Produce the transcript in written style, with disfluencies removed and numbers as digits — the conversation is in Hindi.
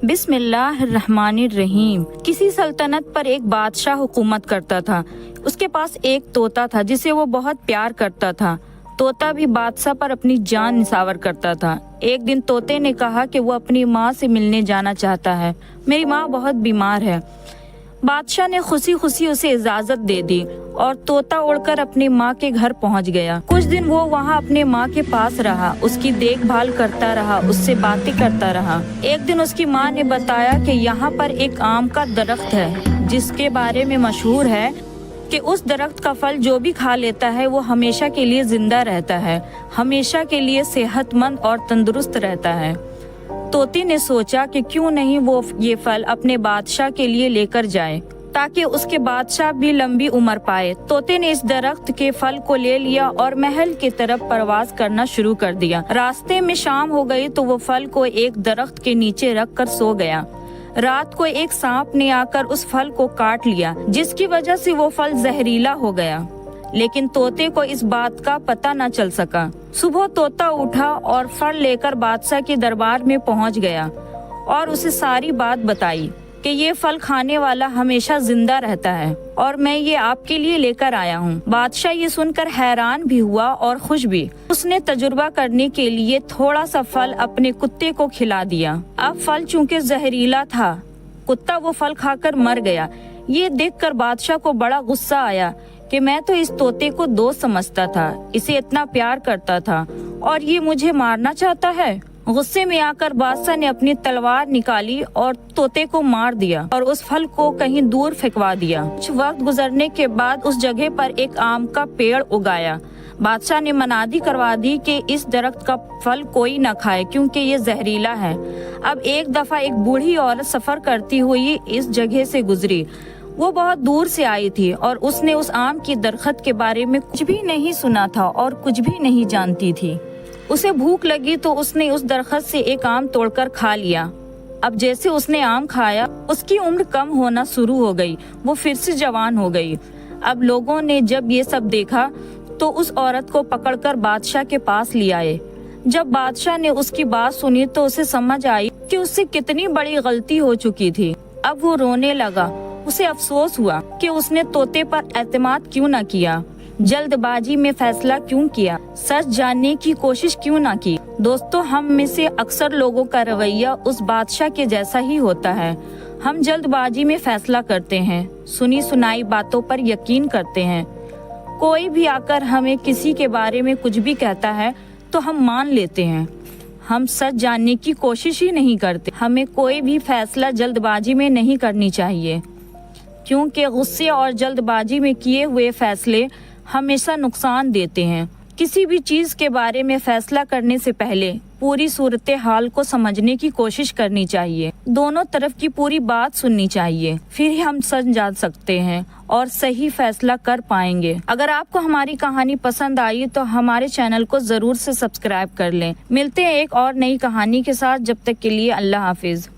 बिस्मिल्लाहिर्रहमानिर्रहीम। किसी सल्तनत पर एक बादशाह हुकूमत करता था। उसके पास एक तोता था जिसे वो बहुत प्यार करता था। तोता भी बादशाह पर अपनी जान निसावर करता था। एक दिन तोते ने कहा कि वो अपनी माँ से मिलने जाना चाहता है। मेरी माँ बहुत बीमार है। बादशाह ने खुशी खुशी उसे इजाजत दे दी और तोता उड़कर अपनी माँ के घर पहुँच गया। कुछ दिन वो वहाँ अपने माँ के पास रहा, उसकी देखभाल करता रहा, उससे बातें करता रहा। एक दिन उसकी माँ ने बताया कि यहाँ पर एक आम का दरख्त है जिसके बारे में मशहूर है कि उस दरख्त का फल जो भी खा लेता है वो हमेशा के लिए जिंदा रहता है, हमेशा के लिए सेहतमंद और तंदुरुस्त रहता है। तोते ने सोचा कि क्यों नहीं वो ये फल अपने बादशाह के लिए लेकर जाए ताकि उसके बादशाह भी लंबी उम्र पाए। तोते ने इस दरख्त के फल को ले लिया और महल की तरफ परवाज करना शुरू कर दिया। रास्ते में शाम हो गई तो वो फल को एक दरख्त के नीचे रख कर सो गया। रात को एक सांप ने आकर उस फल को काट लिया, जिसकी वजह से वो फल जहरीला हो गया, लेकिन तोते को इस बात का पता न चल सका। सुबह तोता उठा और फल लेकर बादशाह के दरबार में पहुंच गया और उसे सारी बात बताई कि ये फल खाने वाला हमेशा जिंदा रहता है और मैं ये आपके लिए लेकर आया हूँ। बादशाह ये सुनकर हैरान भी हुआ और खुश भी। उसने तजुर्बा करने के लिए थोड़ा सा फल अपने कुत्ते को खिला दिया। अब फल चूंकि जहरीला था, कुत्ता वो फल खाकर मर गया। ये देखकर बादशाह को बड़ा गुस्सा आया कि मैं तो इस तोते को दोस्त समझता था, इसे इतना प्यार करता था और ये मुझे मारना चाहता है। गुस्से में आकर बादशाह ने अपनी तलवार निकाली और तोते को मार दिया और उस फल को कहीं दूर फेंकवा दिया। कुछ वक्त गुजरने के बाद उस जगह पर एक आम का पेड़ उगाया। बादशाह ने मनादी करवा दी कि इस दरख्त का फल कोई न खाए क्योंकि ये जहरीला है। अब एक दफा एक बूढ़ी औरत सफर करती हुई इस जगह से गुजरी। वो बहुत दूर से आई थी और उसने उस आम की दरख्त के बारे में कुछ भी नहीं सुना था और कुछ भी नहीं जानती थी। उसे भूख लगी तो उसने उस दरख्त से एक आम तोड़कर खा लिया। अब जैसे उसने आम खाया, उसकी उम्र कम होना शुरू हो गई, वो फिर से जवान हो गई। अब लोगों ने जब ये सब देखा तो उस औरत को पकड़कर बादशाह के पास ले आए। जब बादशाह ने उसकी बात सुनी तो उसे समझ आई कि उससे कितनी बड़ी गलती हो चुकी थी। अब वो रोने लगा। उसे अफसोस हुआ कि उसने तोते पर एतमाद क्यों न किया, जल्दबाजी में फैसला क्यों किया, सच जानने की कोशिश क्यों न की। दोस्तों, हम में से अक्सर लोगों का रवैया उस बादशाह के जैसा ही होता है। हम जल्दबाजी में फैसला करते हैं, सुनी सुनाई बातों पर यकीन करते हैं। कोई भी आकर हमें किसी के बारे में कुछ भी कहता है तो हम मान लेते हैं। हम सच जानने की कोशिश ही नहीं करते। हमें कोई भी फैसला जल्दबाजी में नहीं करनी चाहिए, क्योंकि गुस्से और जल्दबाजी में किए हुए फैसले हमेशा नुकसान देते हैं। किसी भी चीज के बारे में फैसला करने से पहले पूरी सूरत हाल को समझने की कोशिश करनी चाहिए। दोनों तरफ की पूरी बात सुननी चाहिए, फिर ही हम सच जान सकते हैं और सही फैसला कर पाएंगे। अगर आपको हमारी कहानी पसंद आई तो हमारे चैनल को जरूर से सब्सक्राइब कर लें। मिलते हैं एक और नई कहानी के साथ, जब तक के लिए अल्लाह हाफिज।